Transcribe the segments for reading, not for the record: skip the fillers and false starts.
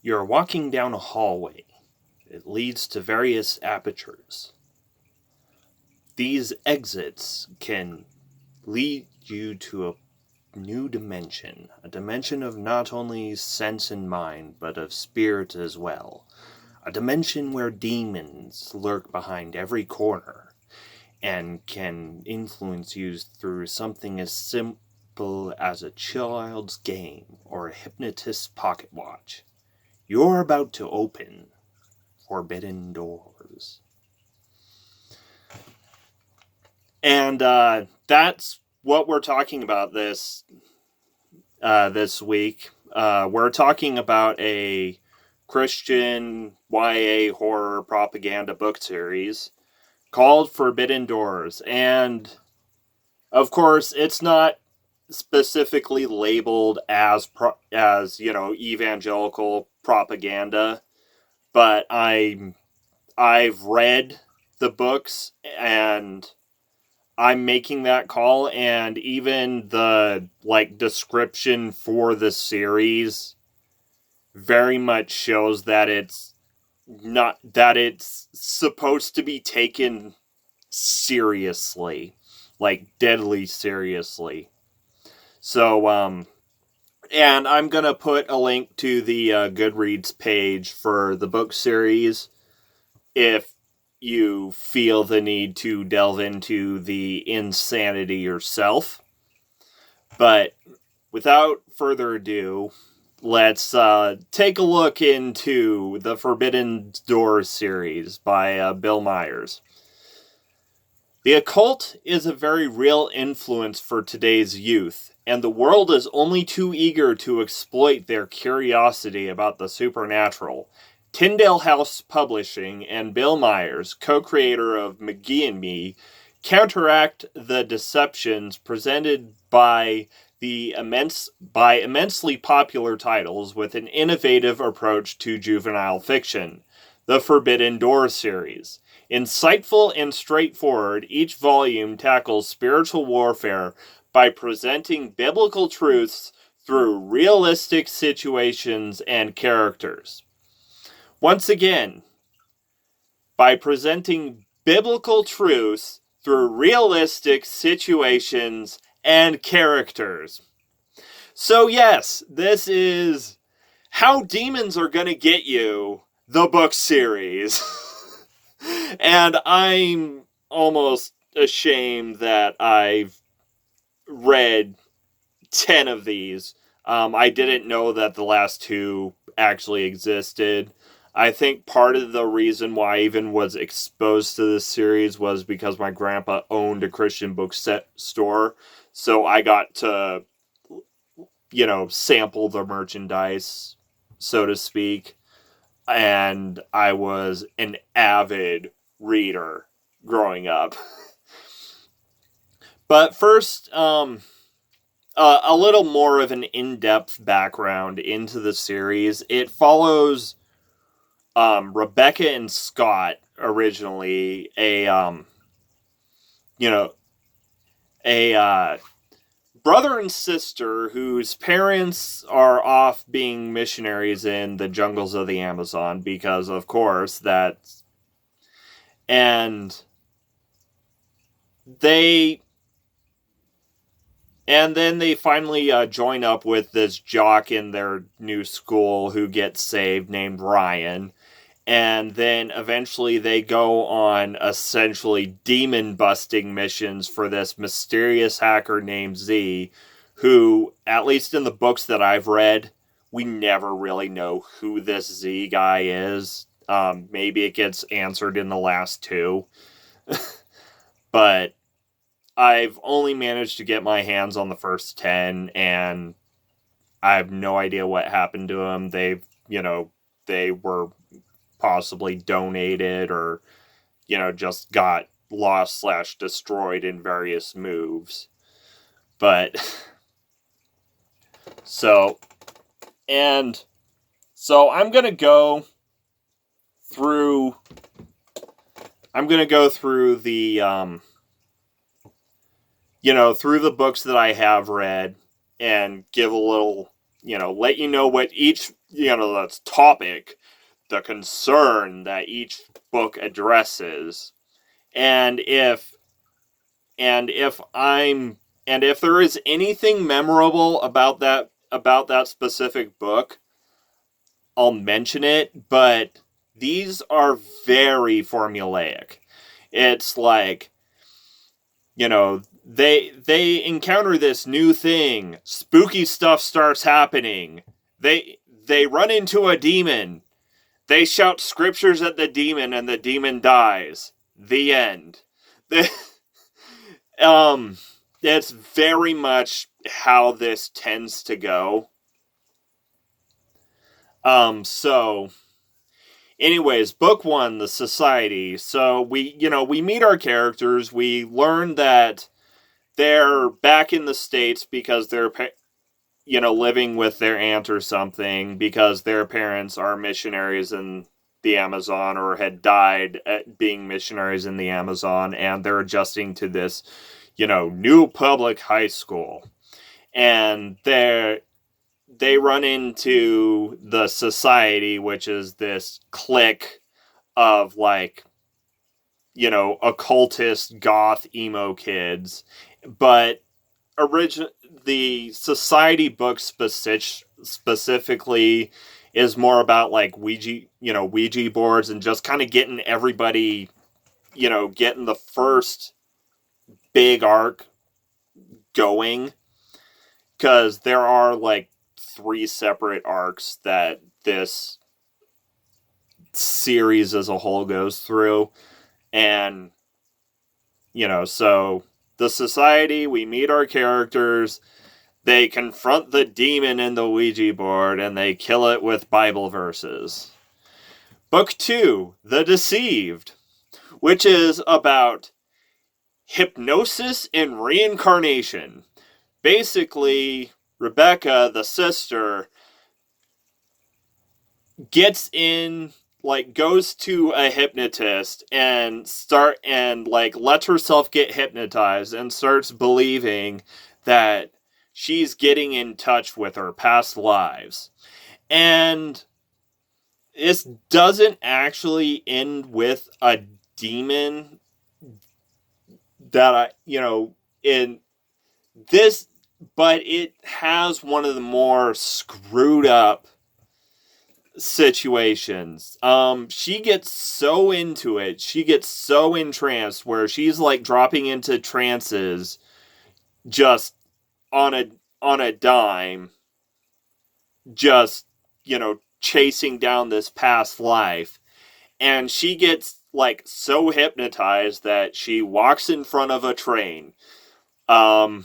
You're walking down a hallway. It leads to various apertures. These exits can lead you to a new dimension, a dimension of not only sense and mind, but of spirit as well. A dimension where demons lurk behind every corner and can influence you through something as simple as a child's game or a hypnotist's pocket watch. You're about to open forbidden doors. And that's what we're talking about this week. We're talking about a Christian YA horror propaganda book series called Forbidden Doors. And, of course, it's not specifically labeled as evangelical propaganda, but I've read the books and I'm making that call, and even the description for the series very much shows that it's supposed to be taken seriously, deadly seriously. So and I'm gonna put a link to the Goodreads page for the book series if you feel the need to delve into the insanity yourself. But without further ado, let's take a look into the Forbidden Doors series by Bill Myers. The occult is a very real influence for today's youth, and the world is only too eager to exploit their curiosity about the supernatural. Tyndale House Publishing and Bill Myers, co-creator of McGee and Me, counteract the deceptions presented by immensely popular titles with an innovative approach to juvenile fiction. The Forbidden Doors series. Insightful and straightforward, each volume tackles spiritual warfare by presenting biblical truths through realistic situations and characters. Once again, by presenting biblical truths through realistic situations and characters. So yes, this is How Demons Are Gonna Get You, the book series. And I'm almost ashamed that I've read 10 of these. I didn't know that the last two actually existed. I think part of the reason why I even was exposed to this series was because my grandpa owned a Christian bookstore. So I got to, sample the merchandise, so to speak. And I was an avid reader growing up. But first, a little more of an in-depth background into the series. It follows Rebecca and Scott, originally a brother and sister whose parents are off being missionaries in the jungles of the Amazon, because of course that's... And then they finally join up with this jock in their new school who gets saved, named Ryan. And then eventually they go on essentially demon-busting missions for this mysterious hacker named Z, who, at least in the books that I've read, we never really know who this Z guy is. Maybe it gets answered in the last two. But I've only managed to get my hands on the first 10, and I have no idea what happened to them. They were possibly donated or, just got lost/destroyed in various moves. But, so I'm going to go through the, through the books that I have read and give a little let you know what each, that's topic, the concern that each book addresses. And if there is anything memorable about that specific book, I'll mention it, but these are very formulaic. It's like, they encounter this new thing, spooky stuff starts happening. They run into a demon. They shout scriptures at the demon and the demon dies. The end. It's very much how this tends to go. So anyways, book 1, The Society. So we meet our characters. We learn that they're back in the States because they're, living with their aunt or something, because their parents are missionaries in the Amazon or had died at being missionaries in the Amazon, and they're adjusting to this, new public high school. And they run into the Society, which is this clique of, like, occultist, goth, emo kids. But the Society book specifically is more about, like, Ouija boards and just kind of getting everybody, getting the first big arc going. Because there are, like, 3 separate arcs that this series as a whole goes through. And, so the Society, we meet our characters, they confront the demon in the Ouija board, and they kill it with Bible verses. Book 2, The Deceived, which is about hypnosis and reincarnation. Basically, Rebecca, the sister, goes to a hypnotist and lets herself get hypnotized and starts believing that she's getting in touch with her past lives. And this doesn't actually end with a demon that in this, but it has one of the more screwed up situations. She gets so into it, she gets so entranced where she's like dropping into trances just on a dime, just, chasing down this past life. And she gets, like, so hypnotized that she walks in front of a train. And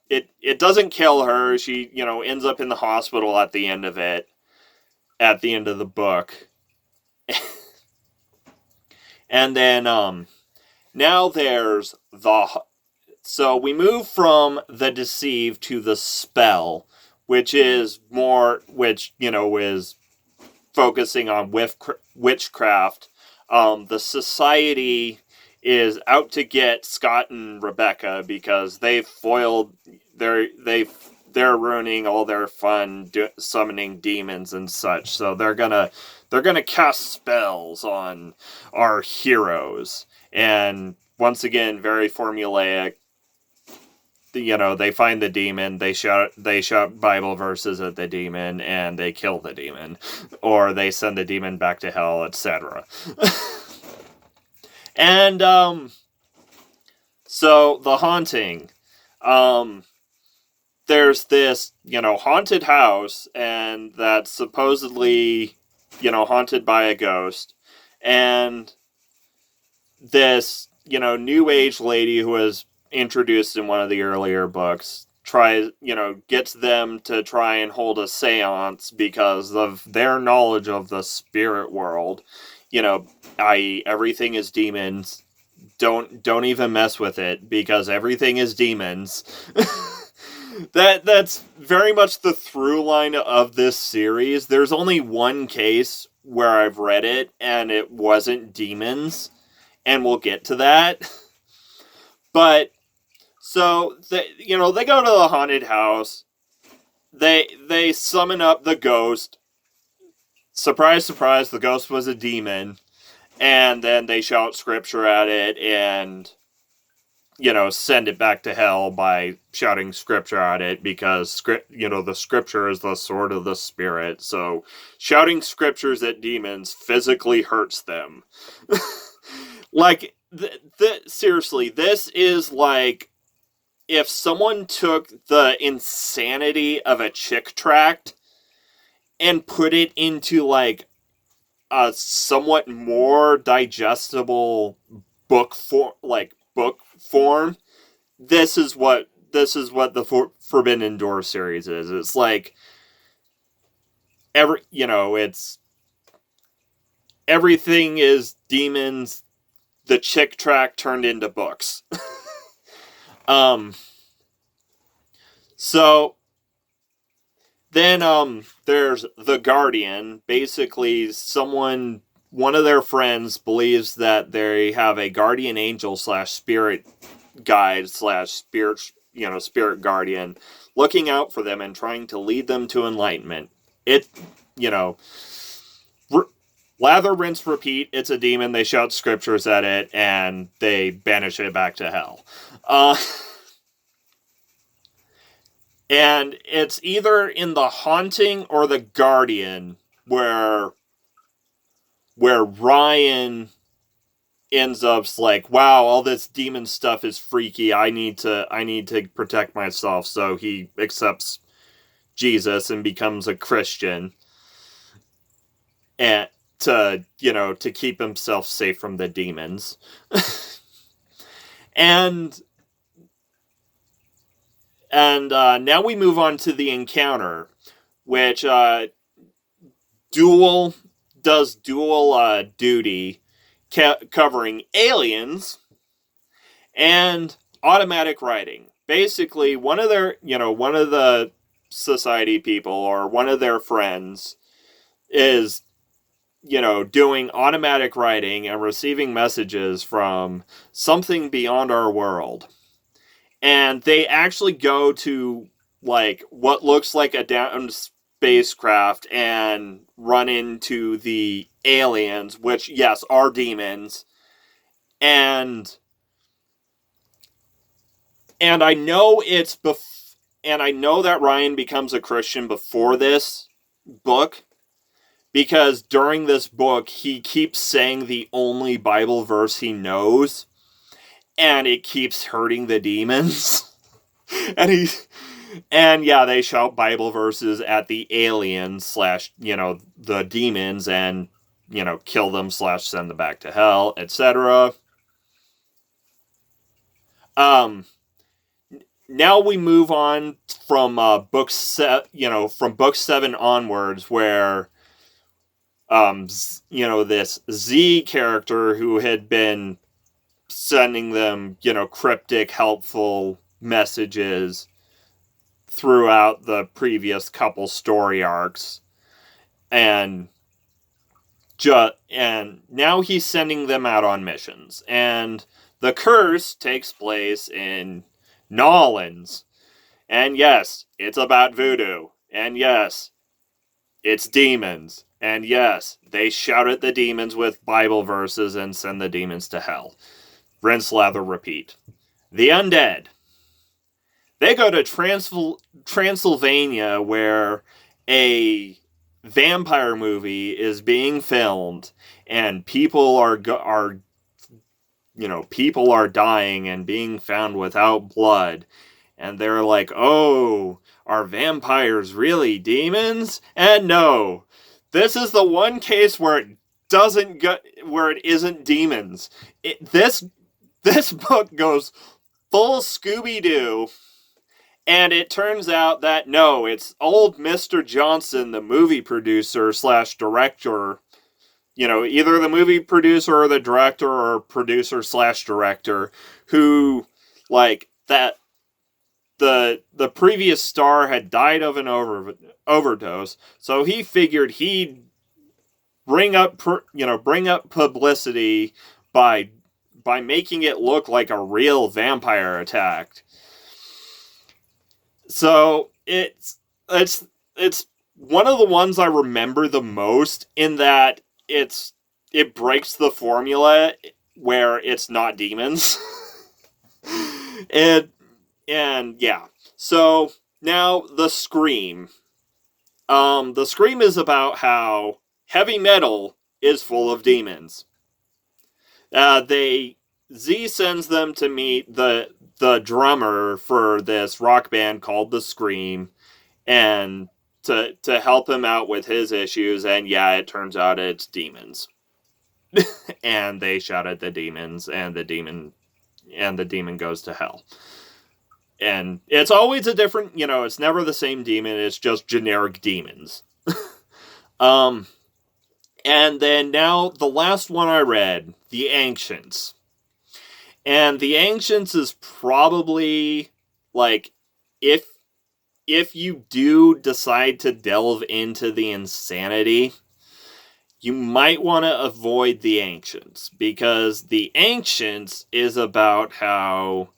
it doesn't kill her. She, ends up in the hospital at the end of it. At the end of the book. And then, now there's so we move from the Deceive to the Spell, which is focusing on witchcraft. The Society is out to get Scott and Rebecca because they're ruining all their fun summoning demons and such. So they're gonna cast spells on our heroes. And once again, very formulaic. They find the demon, they shout Bible verses at the demon, and they kill the demon. Or they send the demon back to hell, etc. And, so, The Haunting. There's this, haunted house, and that's supposedly, haunted by a ghost. And this, new age lady who was introduced in one of the earlier books gets them to try and hold a seance because of their knowledge of the spirit world, i.e. everything is demons. Don't even mess with it because everything is demons. That's very much the through line of this series. There's only one case where I've read it and it wasn't demons, and we'll get to that. But so they go to the haunted house, they summon up the ghost. Surprise, surprise, the ghost was a demon. And then they shout scripture at it and, send it back to hell by shouting scripture at it because, the scripture is the sword of the spirit. So shouting scriptures at demons physically hurts them. Like, seriously, this is like if someone took the insanity of a chick tract and put it into, like, a somewhat more digestible book form. This is what the Forbidden Door series is. It's like it's everything is demons. The chick tract turned into books. So then there's the Guardian. Basically, one of their friends believes that they have a guardian angel / spirit guide / spirit guardian looking out for them and trying to lead them to enlightenment. Lather, rinse, repeat. It's a demon. They shout scriptures at it and they banish it back to hell. And it's either in The Haunting or The Guardian where Ryan ends up like, wow, all this demon stuff is freaky. I need to protect myself. So he accepts Jesus and becomes a Christian and to keep himself safe from the demons. And now we move on to the Encounter, which dual duty, covering aliens and automatic writing. Basically, one of the society people or one of their friends is, doing automatic writing and receiving messages from something beyond our world. And they actually go to, like, what looks like a downed spacecraft and run into the aliens, which, yes, are demons. And I know and I know that Ryan becomes a Christian before this book, because during this book, he keeps saying the only Bible verse he knows, and it keeps hurting the demons. And they shout Bible verses at the aliens / the demons and, kill them / send them back to hell, etc. Now we move on from book 7 onwards, where this Z character who had been sending them, cryptic, helpful messages throughout the previous couple story arcs. And now he's sending them out on missions. And the curse takes place in Nolans. And yes, it's about voodoo. And yes, it's demons. And yes, they shout at the demons with Bible verses and send the demons to hell. Rinse, lather, repeat. The undead. They go to Transylvania, where a vampire movie is being filmed, and people are dying and being found without blood. And they're like, oh, are vampires really demons? And no, this is the one case where it isn't demons. This book goes full Scooby-Doo, and it turns out that no, it's old Mr. Johnson, the movie producer / director, either the movie producer or the director or producer / director, who, like, that the previous star had died of an overdose, so he figured he'd bring up publicity by making it look like a real vampire attack. So it's it's one of the ones I remember the most in that it breaks the formula where it's not demons. and yeah. So now the Scream. The Scream is about how heavy metal is full of demons. Z sends them to meet the drummer for this rock band called the Scream, and to help him out with his issues. And yeah, it turns out it's demons. And they shout at the demons, and the demon goes to hell. And it's always a different, it's never the same demon. It's just generic demons. And then now the last one I read, The Ancients. And The Ancients is probably like, if you do decide to delve into the insanity, you might want to avoid The Ancients, because The Ancients is about how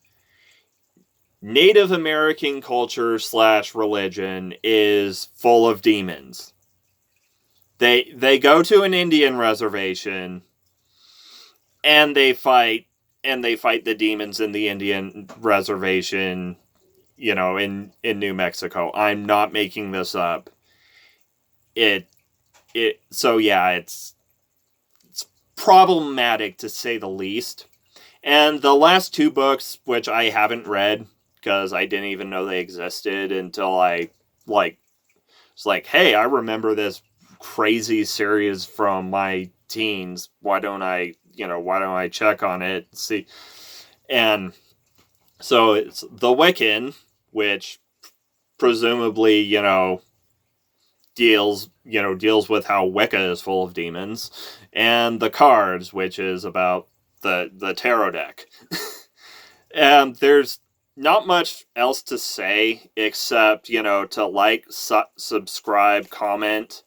Native American culture / religion is full of demons. They go to an Indian reservation, and they fight the demons in the Indian reservation, in New Mexico. I'm not making this up. So yeah, it's problematic to say the least. And the last 2 books, which I haven't read because I didn't even know they existed until I was like, hey, I remember this crazy series from my teens. Why don't I check on it and see? And so it's The Wiccan, which presumably, deals with how Wicca is full of demons, and The Cards, which is about the tarot deck. And there's not much else to say except, to like, subscribe, comment.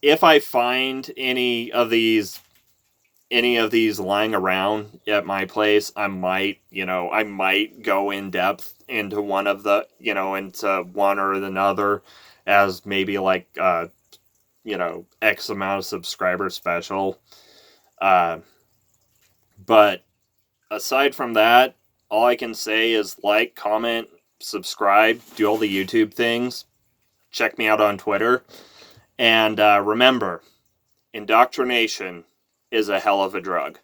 If I find any of these lying around at my place, I might go in depth into one of the, into one or another, as maybe like, X amount of subscriber special. But aside from that, all I can say is like, comment, subscribe, do all the YouTube things. Check me out on Twitter. And remember, indoctrination is a hell of a drug.